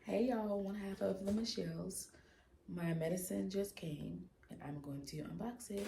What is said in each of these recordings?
Hey y'all, one half of TheMichelles. My medicine just came and I'm going to unbox it.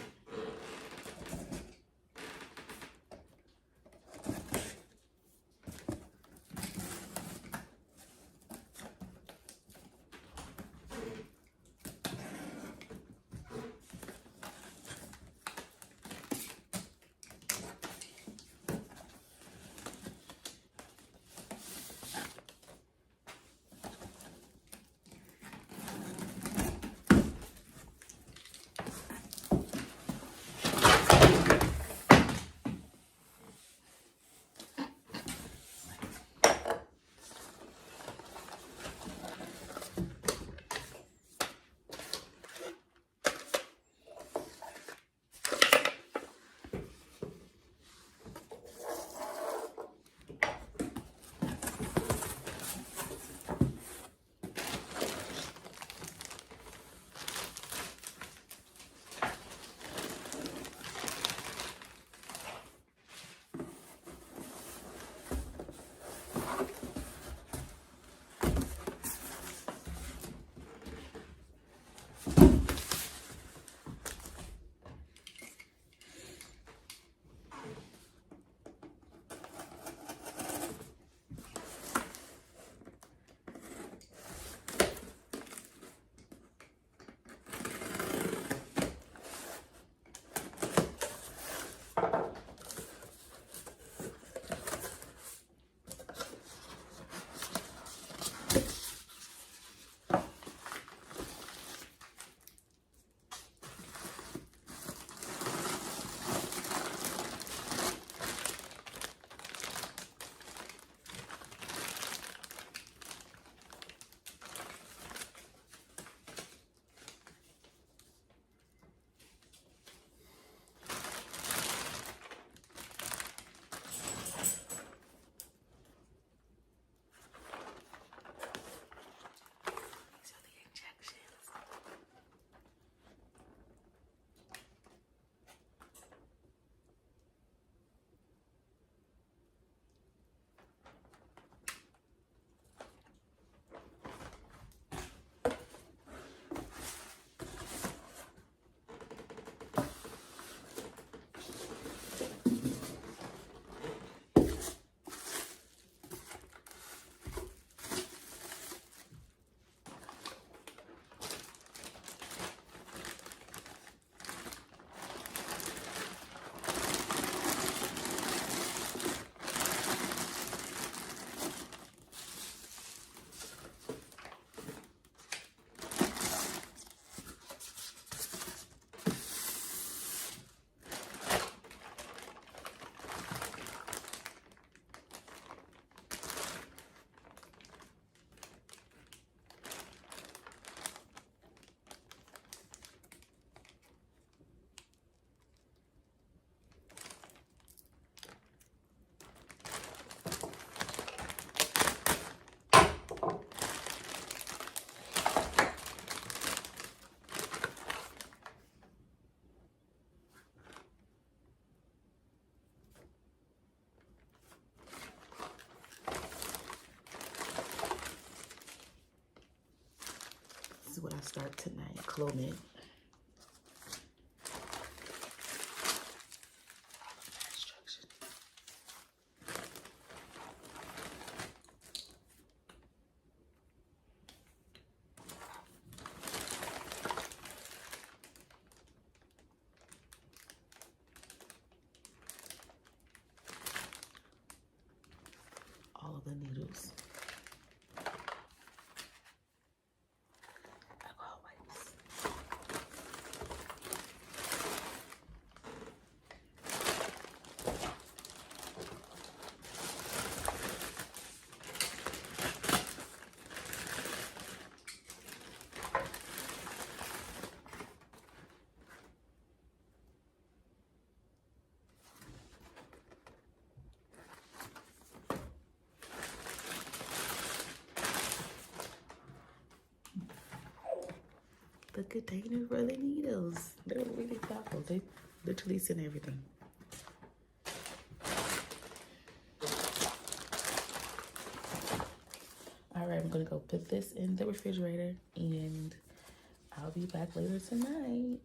This is what I start tonight, Clomid. All of the needles. Alcohol wipes. The container for the needles. They're really thoughtful. They literally send everything. All right, I'm gonna go put this in the refrigerator and I'll be back later tonight.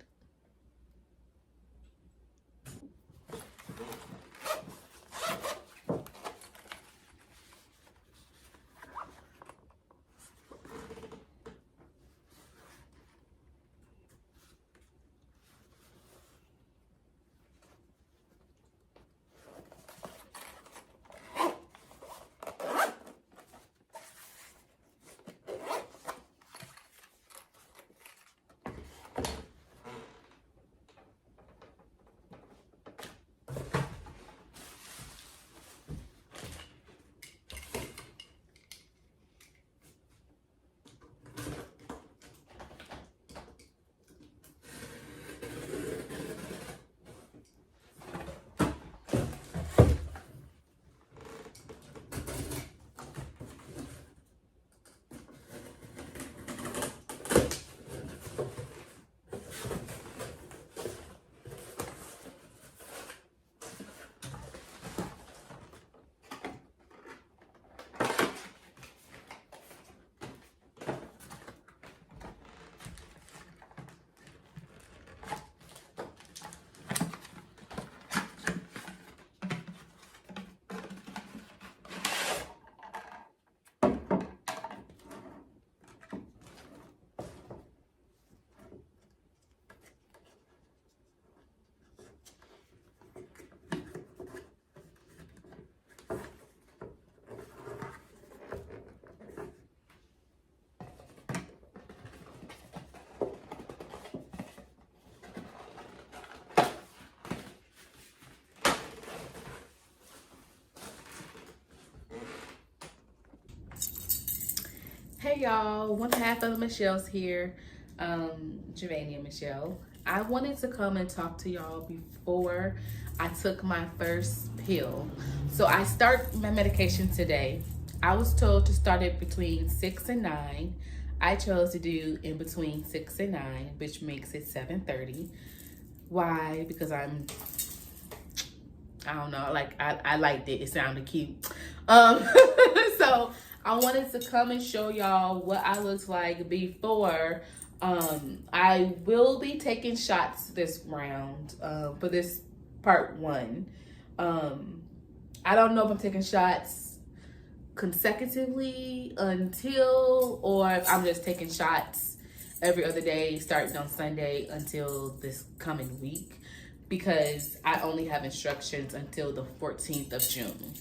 Hey y'all, one half of the Michelles here, Javania and Michelle. I wanted to come and talk to y'all before I took my first pill. So I start my medication today. I was told to start it between 6 and 9. I chose to do in between 6 and 9, which makes it 7:30. Why? Because I don't know, like I liked it. It sounded cute. So I wanted to come and show y'all what I looked like before. I will be taking shots this round for this part 1. I don't know if I'm taking shots consecutively or if I'm just taking shots every other day starting on Sunday until this coming week, because I only have instructions until the 14th of June.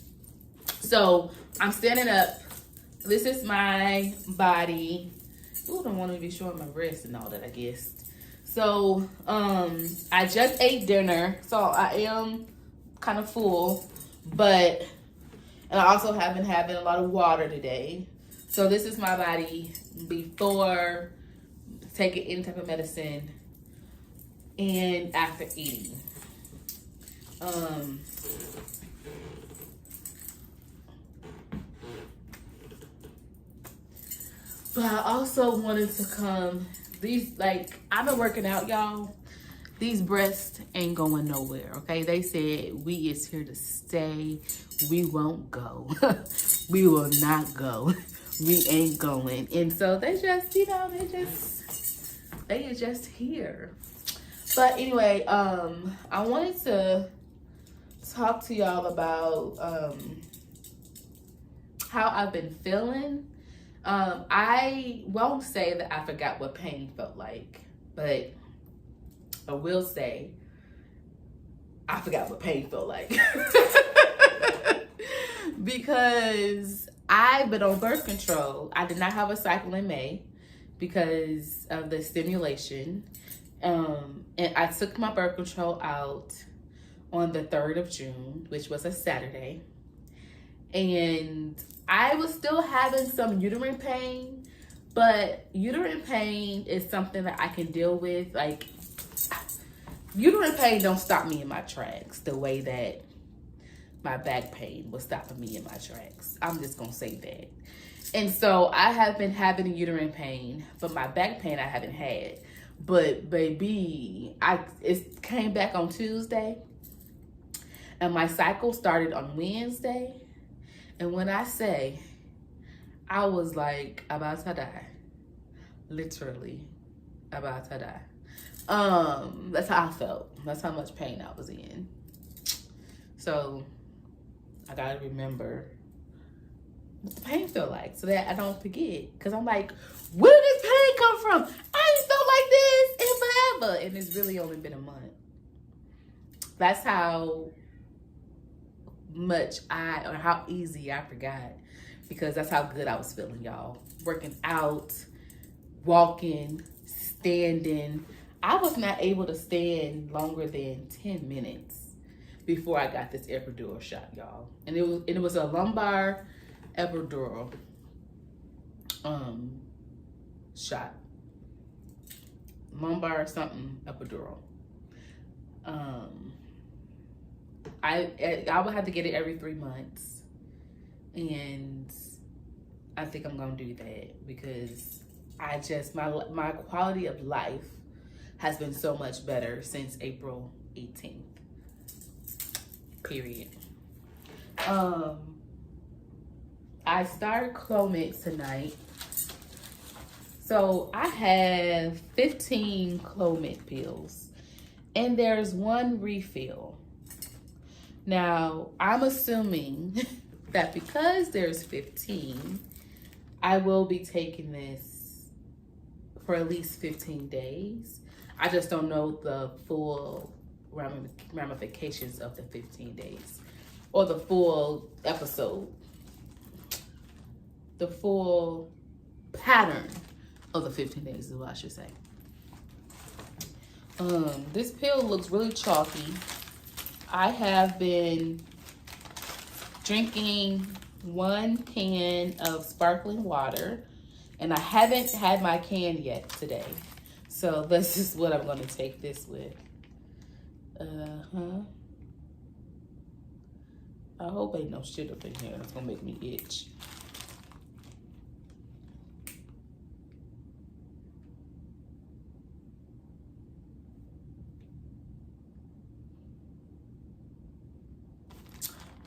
So I'm standing up. This is my body. Ooh, don't want to be showing my wrist and all that, I guess. So I just ate dinner, so I am kind of full, and I also have been having a lot of water today. So this is my body before taking any type of medicine and after eating. But I also wanted to come, I've been working out, y'all. These breasts ain't going nowhere, okay? They said we is here to stay. We won't go. We will not go. We ain't going. And so they just, they are just here. But anyway, I wanted to talk to y'all about how I've been feeling. I won't say that I forgot what pain felt like, but I will say I forgot what pain felt like. Because I've been on birth control. I did not have a cycle in May because of the stimulation. And I took my birth control out on the 3rd of June, which was a Saturday. And I was still having some uterine pain, but uterine pain is something that I can deal with. Like, uterine pain don't stop me in my tracks the way that my back pain was stopping me in my tracks. I'm just gonna say that. And so I have been having a uterine pain, but my back pain I haven't had. But baby, it came back on Tuesday, and my cycle started on Wednesday. And when I say I was like about to die. Literally about to die. That's how I felt. That's how much pain I was in. So I gotta remember what the pain feel like so that I don't forget. Cause I'm like, where did this pain come from? I ain't felt like this in forever. And it's really only been a month. That's how much or how easy I forgot. Because that's how good I was feeling, y'all. Working out, walking, standing. I was not able to stand longer than 10 minutes before I got this epidural shot, y'all. And it was a lumbar epidural shot. Lumbar something epidural. I would have to get it every 3 months. And I think I'm gonna do that because I just, my quality of life has been so much better since April 18th. Period. I started Clomid tonight. So I have 15 Clomid pills and there's one refill. Now, I'm assuming that because there's 15, I will be taking this for at least 15 days. I just don't know the full ramifications of the 15 days or the full episode, the full pattern of the 15 days is what I should say. This pill looks really chalky. I have been drinking 1 can of sparkling water and I haven't had my can yet today. So this is what I'm gonna take this with. I hope ain't no shit up in here that's gonna make me itch.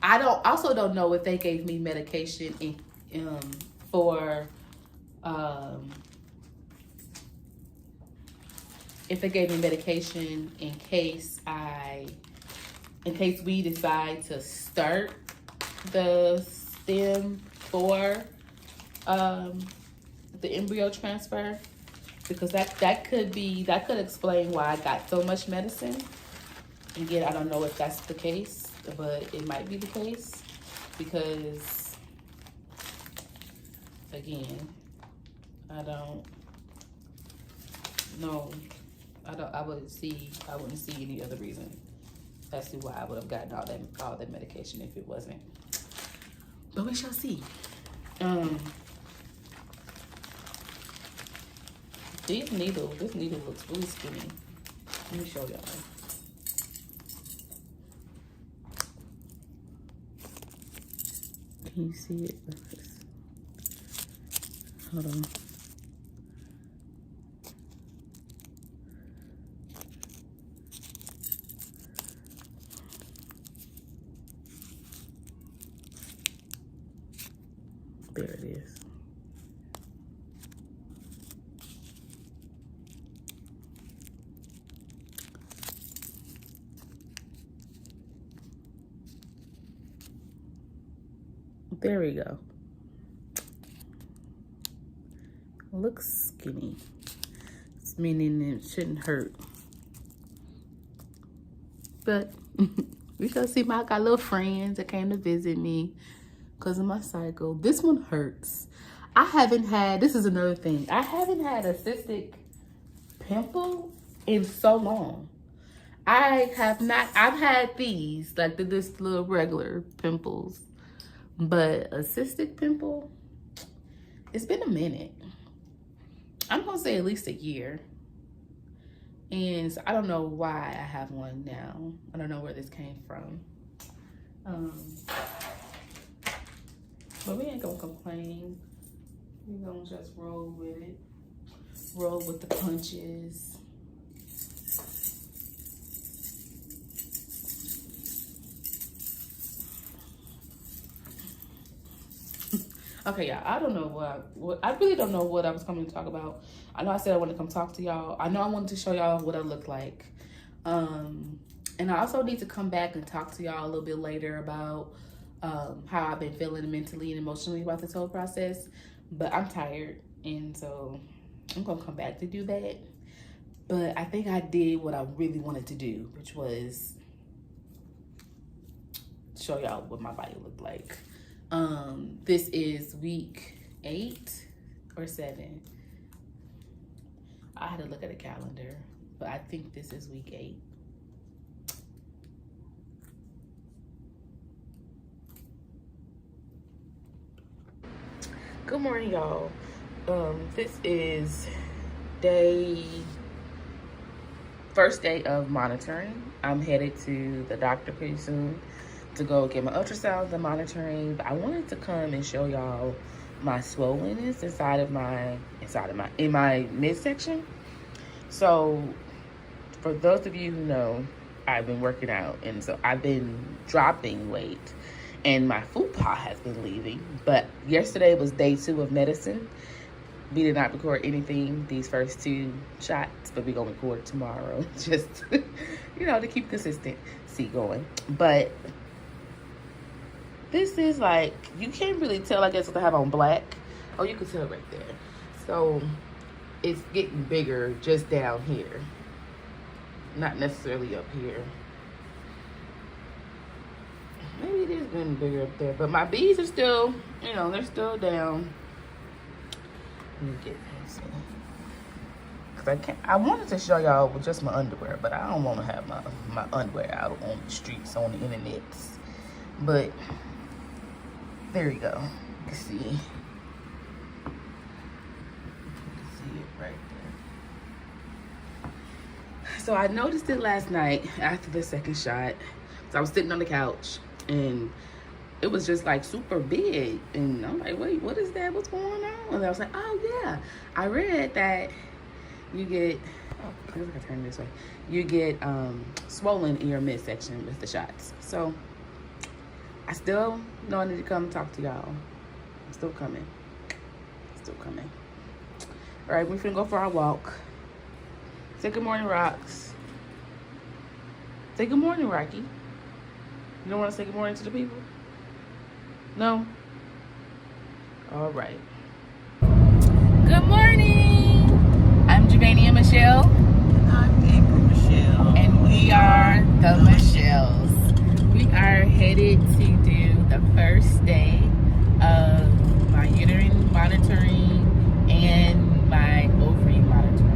I also don't know if they gave me medication for if they gave me medication in case we decide to start the stem for the embryo transfer, because that could explain why I got so much medicine. Again, I don't know if that's the case, but it might be the case because, again, I don't know. I wouldn't see any other reason as to why I would have gotten all that medication if it wasn't. But we shall see. This needle looks really skinny. Let me show y'all. Can you see it? Hold on. There it is. There we go. Looks skinny. It's meaning it shouldn't hurt. But we shall see. I got little friends that came to visit me because of my cycle. This one hurts. This is another thing. I haven't had a cystic pimple in so long. I've had these, like this little regular pimples. But a cystic pimple, it's been a minute. I'm gonna say at least a year. And so I don't know why I have one now. I don't know where this came from. But we ain't gonna complain. We're gonna just roll with it. Roll with the punches. Okay, y'all. I don't know what I really don't know what I was coming to talk about. I know I said I wanted to come talk to y'all. I know I wanted to show y'all what I look like. And I also need to come back and talk to y'all a little bit later about how I've been feeling mentally and emotionally about this whole process. But I'm tired, and so I'm gonna come back to do that. But I think I did what I really wanted to do, which was show y'all what my body looked like. This is week 8 or 7. I had to look at a calendar, but I think this is week 8. Good morning, y'all. This is first day of monitoring. I'm headed to the doctor pretty soon to go get my ultrasounds and monitoring. But I wanted to come and show y'all my swollenness in my midsection. So for those of you who know, I've been working out, and so I've been dropping weight, and my fupa has been leaving. But yesterday was day 2 of medicine. We did not record anything these first 2 shots, but we're gonna record tomorrow, just to keep consistency going. But this is like, you can't really tell, I guess, because I have on black. Oh, you can tell right there. So it's getting bigger just down here, not necessarily up here. Maybe it is getting bigger up there, but my beads are still, they're still down. Let me get this. Because I wanted to show y'all with just my underwear, but I don't want to have my underwear out on the streets, on the internet. But there you go. You can see. You can see it right there. So I noticed it last night after the second shot. So I was sitting on the couch, and it was just like super big, and I'm like, wait, what is that? What's going on? And I was like, oh yeah, I read that you get, I guess I can turn this way. You get swollen in your midsection with the shots. So I still know I need to come talk to y'all. I'm still coming. Still coming. All right, we're finna go for our walk. Say good morning, Rocks. Say good morning, Rocky. You don't want to say good morning to the people? No? All right. Good morning. I'm BabyMichelle. I'm BabyMichelle. And we are TheMichelles. We are headed to do the first day of my uterine monitoring and my ovary monitoring.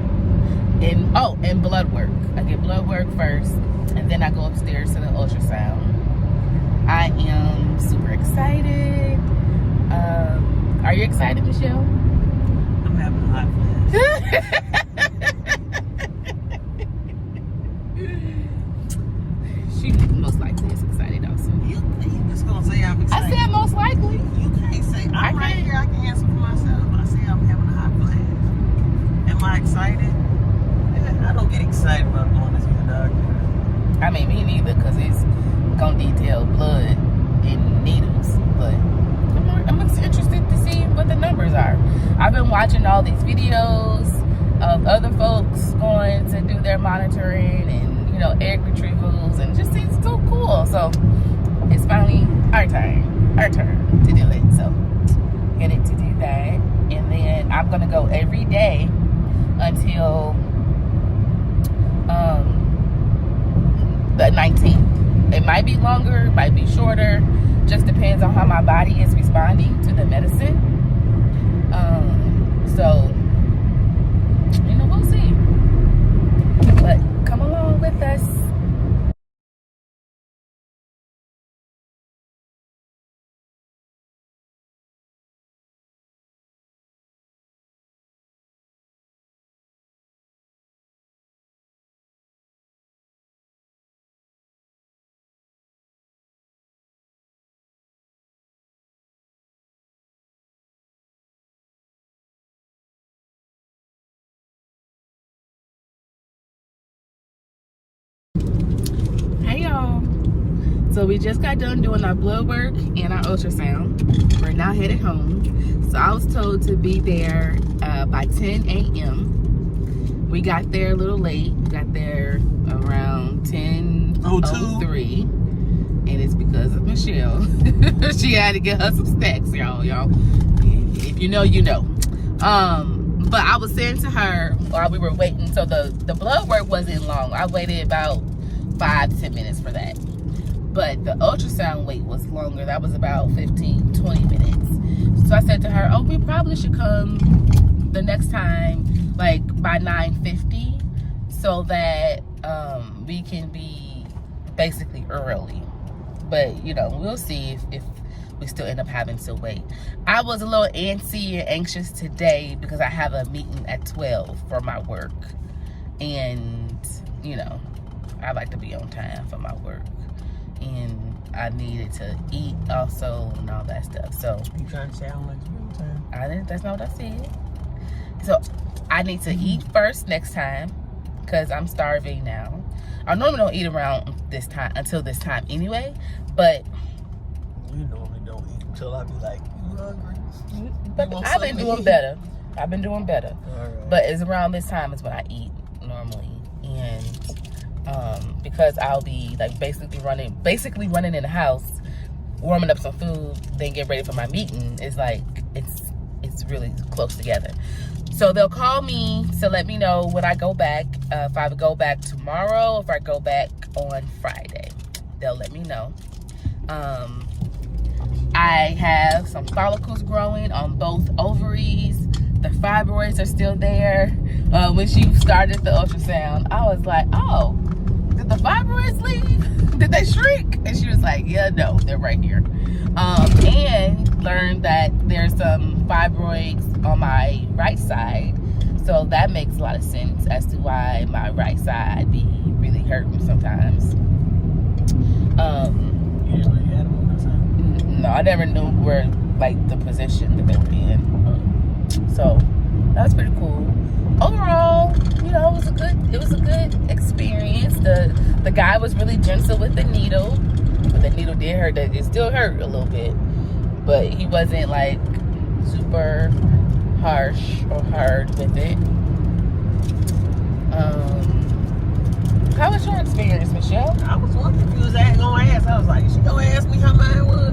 And blood work. I get blood work first, and then I go upstairs to the ultrasound. I am super excited. Are you excited, Michelle? I'm having a hot flash. She most likely is excited also. You just gonna say I'm excited? I said most likely. You can't say. I'm right here. I can answer for myself. I say I'm having a hot flash. Am I excited? I don't get excited about going to see the doctor. I mean, me neither, because it's gonna detail blood and needles. But I'm interested to see what the numbers are. I've been watching all these videos of other folks going to do their monitoring and egg retrievals, and it just seems so cool. So it's finally our turn to do it. So headed to do that, and then I'm gonna go every day until the 19th. It might be longer, it might be shorter, just depends on how my body is responding to the medicine. So we'll see. But come along with us. So we just got done doing our blood work and our ultrasound. We're now headed home. So I was told to be there by 10 a.m. We got there a little late. We got there around 10:03, and it's because of Michelle. She had to get her some stacks, y'all. If you know, you know. But I was saying to her while we were waiting, so the blood work wasn't long. I waited about 5 to 10 minutes for that. But the ultrasound wait was longer. That was about 15, 20 minutes. So I said to her, oh, we probably should come the next time, like by 9:50, so that we can be basically early. But, you know, we'll see if we still end up having to wait. I was a little antsy and anxious today because I have a meeting at 12 for my work. And, you know, I like to be on time for my work. And I needed to eat also and all that stuff. So You trying to say how much you on time? that's not what I said. So I need to eat first next time because I'm starving now. I normally don't eat around this time until this time anyway, but You normally don't eat until I be like, you hungry? But I've been doing better. I've been doing better. All right. But it's around this time is when I eat normally. And because I'll be like basically running in the house, warming up some food, then get ready for my meeting, is like it's really close together. So they'll call me to let me know when I go back, if I would go back tomorrow, if I go back on Friday. They'll let me know. I have some follicles growing on both ovaries. The fibroids are still there. When she started the ultrasound, I was like, oh, did the fibroids leave? Did they shrink? And she was like, yeah, no, they're right here. And learned that there's some fibroids on my right side. So that makes a lot of sense as to why my right side be really hurting sometimes. You didn't know you had them on that side? No, I never knew where, like, the position that they would be in. So that was pretty cool. Overall, you know, it was a good experience. The guy was really gentle with the needle, but the needle did hurt. It still hurt a little bit, but he wasn't like super harsh or hard with it. How was your experience, Michelle? I was wondering if you was gonna ask. I was like, is she gonna ask me how mine was?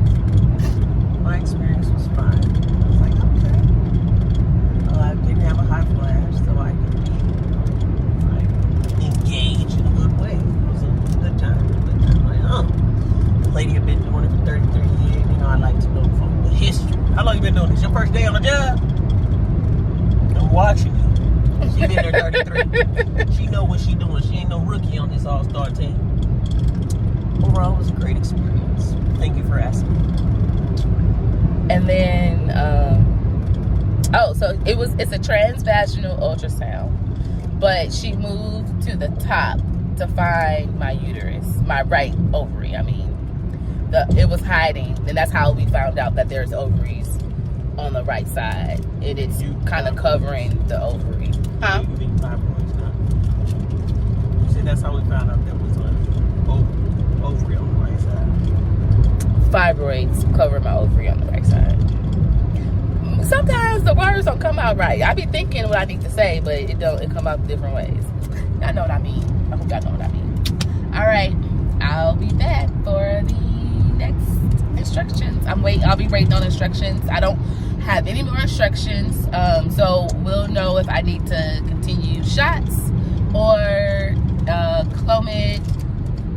My experience was fine. I was like, okay. I didn't have a hot flash, so I could be like engaged in a good way. It was a good time. Like, the lady had been doing it for 33 years. You know, I like to know from the history. How long you been doing this? Your first day on the job? I'm watching you. She been there 33. She know what she doing. She ain't no rookie on this all-star team. Overall, it was a great experience. Thank you for asking. And then, so it's a transvaginal ultrasound, but she moved to the top to find my uterus, my right ovary. I mean, it was hiding, and that's how we found out that there's ovaries on the right side, and it's kind of covering the ovary. Huh? You mean fibroids, not? You said that's how we found out there was an ovary on the right side. Fibroids cover my ovary on the right side. Sometimes the words don't come out right. I be thinking what I need to say, but it come out different ways. Y'all know what I mean. I hope y'all know what I mean. All right, I'll be back for the next instructions. I'll be waiting on instructions. I don't have any more instructions, so we'll know if I need to continue shots or Clomid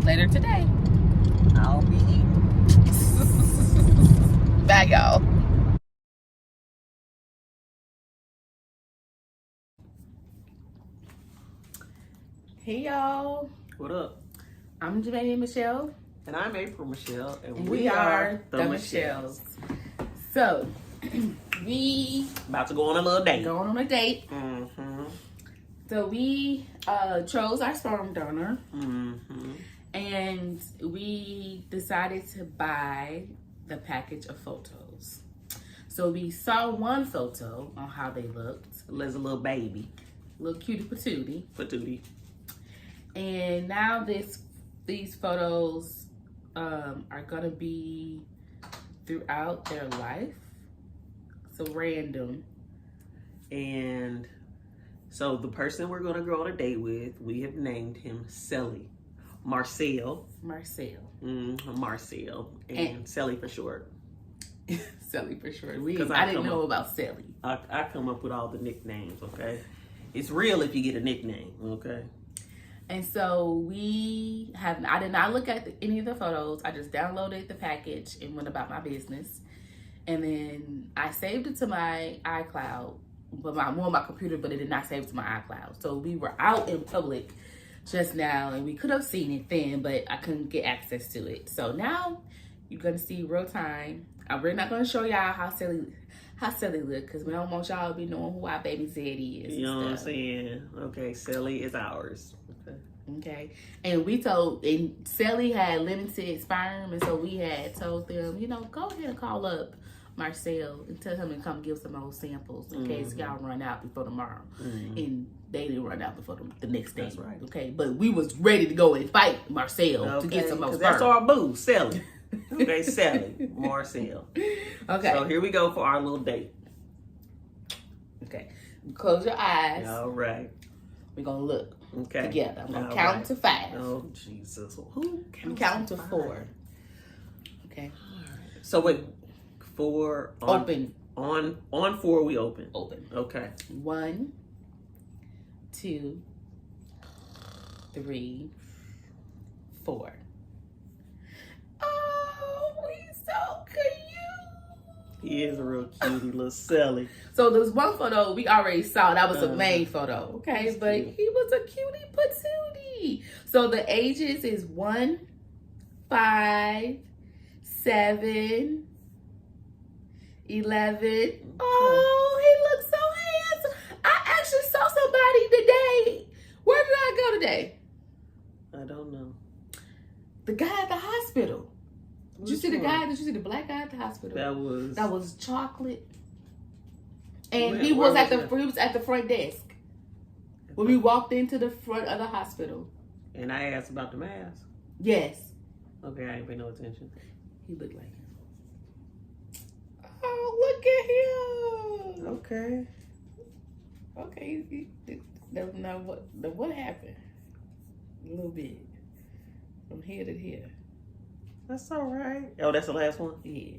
later today. I'll be eating. Bye, y'all. Hey, y'all. What up? I'm BabyMichelle. And I'm Michelle, and We are TheMichelles. So, we about to go on a little date. going on a date. Mm-hmm. So we chose our sperm donor, Mm-hmm. and we decided to buy the package of photos. So we saw one photo on how they looked, There's a little baby. little cutie patootie, Patootie. and now these photos are gonna be throughout their life. So random. And so the person we're going to go on a date with, we have named him Celly. Marcell. Marcell. Marcell. And Celly for short. Celly for short. I didn't know about Celly. I come up with all the nicknames, okay? It's real if you get a nickname, okay? And so I did not look at any of the photos. I just downloaded the package and went about my business. And then I saved it to my iCloud, but on my computer, but it did not save it to my iCloud. So we were out in public just now, and we could have seen it then, but I couldn't get access to it. So now you're gonna see real time. I'm really not gonna show y'all how silly look, because we don't want y'all to be knowing who our baby Zeddy is. You know what I'm saying? Okay, Celly is ours. Okay. And Celly had limited sperm, and so we had told them, go ahead and call up Marcell and tell him to come give some more samples in case y'all run out before tomorrow. And they didn't run out before the next day. That's right. Okay. But we was ready to go and fight Marcell to get some more sperm. That's our boo, Celly. Okay, Celly, Marcell. Okay. So here we go for our little date. Okay. Close your eyes. All right. We're going to look together. I'm going to count to 5. Oh, Jesus. I'm counting to 4. Okay. So wait, 4 on, open. On 4 we open. Open. Okay. 1, 2, 3, 4. Oh, he's so cute. He is a real cutie little Celly. So there's one photo we already saw. That was a main photo. Okay, but cute. he was a cutie patootie. So the ages is 1, 5, 7, 11. Oh, he looks so handsome. I actually saw somebody today. Where did I go today? I don't know. The guy at the hospital. Did you see the guy? Did you see the black guy at the hospital? That was chocolate. And he was at the front desk when we walked into the front of the hospital. And I asked about the mask. Yes. Okay, I ain't pay no attention. He looked like him. Oh, look at him. Okay. Okay. Now what happened? A little bit. From here to here. That's all right. Oh, that's the last one? Yeah.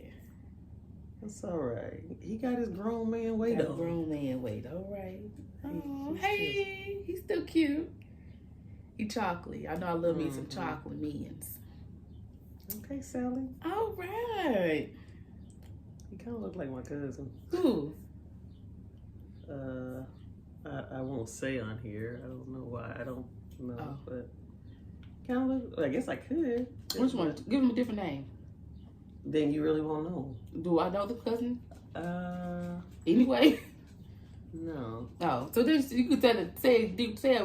That's all right. He got his grown man weight on. Grown man weight. All right. Oh, hey. He's still cute. He chocolate. I know I love me some chocolate minions. Okay, Sally. All right. He kind of look like my cousin. Who? I won't say on here. I don't know why. I don't know, but kind of look. I guess I could. Which one? Give him a different name. Then you really won't know. Do I know the cousin? Anyway. No. Oh, so this you could say.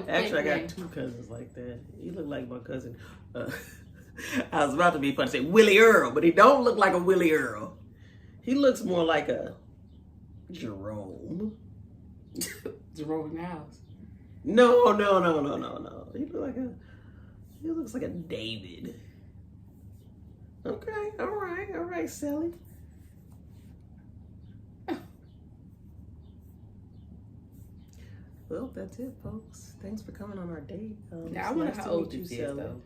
Actually, I got 2 cousins like that. You look like my cousin. I was about to be funny to say Willie Earl, but he don't look like a Willie Earl. He looks more like a Jerome. Jerome in the house. No. He looks like a David. Okay, all right, Sally. Well, that's it, folks. Thanks for coming on our date. Now I wonder how old you is, though.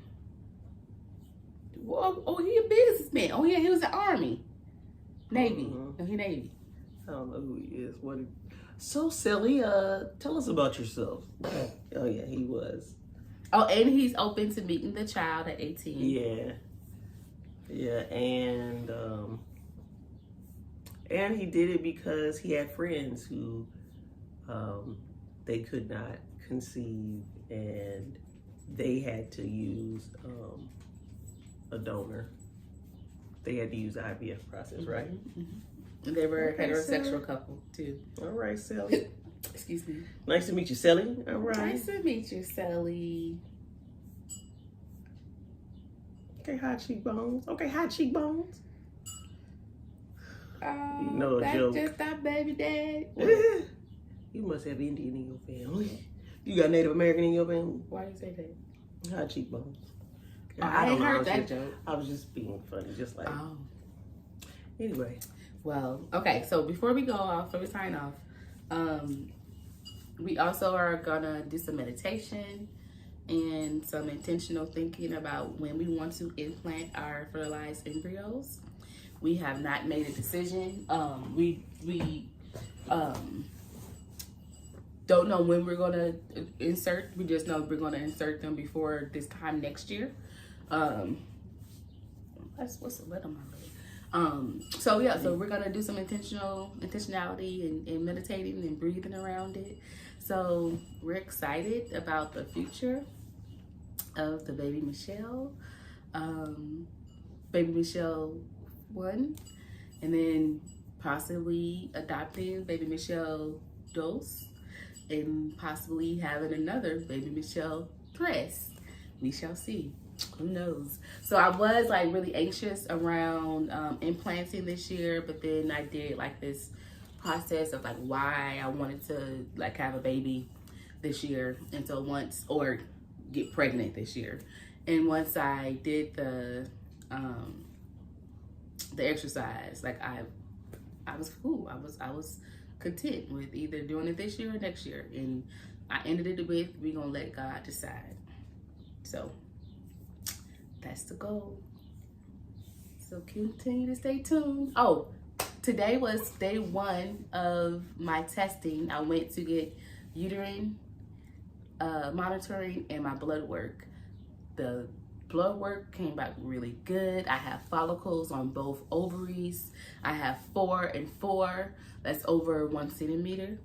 Well, he a businessman. Oh yeah, he was in the Army, Navy. No, he Navy. I don't know who he is. So Sally, tell us about yourself. Oh yeah, he was. Oh, and he's open to meeting the child at 18. Yeah, and he did it because he had friends who they could not conceive, and they had to use a donor. They had to use the IVF process, right? Mm-hmm. And they were a heterosexual couple too. All right, Sally. Excuse me. Nice to meet you, Sally. All right. Nice to meet you, Sally. Okay, high cheekbones. Oh, no that's joke. just our baby dad. You must have Indian in your family. You got Native American in your family? Why do you say that? High cheekbones. Oh, I ain't heard was that just, joke. I was just being funny, just like. Oh. Anyway. Well, okay. So before we sign off, we also are gonna do some meditation and some intentional thinking about when we want to implant our fertilized embryos. We have not made a decision. We don't know when we're gonna insert. We just know we're gonna insert them before this time next year. What's the letter on my leg? So we're gonna do some intentionality and meditating and breathing around it. So we're excited about the future of the BabyMichelle, BabyMichelle 1, and then possibly adopting BabyMichelle 2, and possibly having another BabyMichelle 3. We shall see. Who knows? So I was like really anxious around implanting this year, but then I did like this process of like why I wanted to like have a baby this year, and so or get pregnant this year. And once I did the exercise, like I was cool. I was content with either doing it this year or next year, and I ended it with we're gonna let God decide. So that's the goal. So continue to stay tuned. Oh, today was day 1 of my testing. I went to get uterine monitoring and my blood work. The blood work came back really good. I have follicles on both ovaries. I have 4 and 4. That's over 1 centimeter.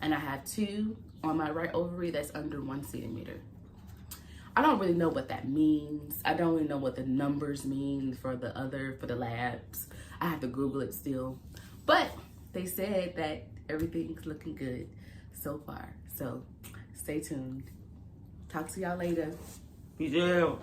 And I have 2 on my right ovary that's under 1 centimeter. I don't really know what that means. I don't really know what the numbers mean for the labs. I have to Google it still. But they said that everything's looking good so far. So stay tuned. Talk to y'all later. Michelle.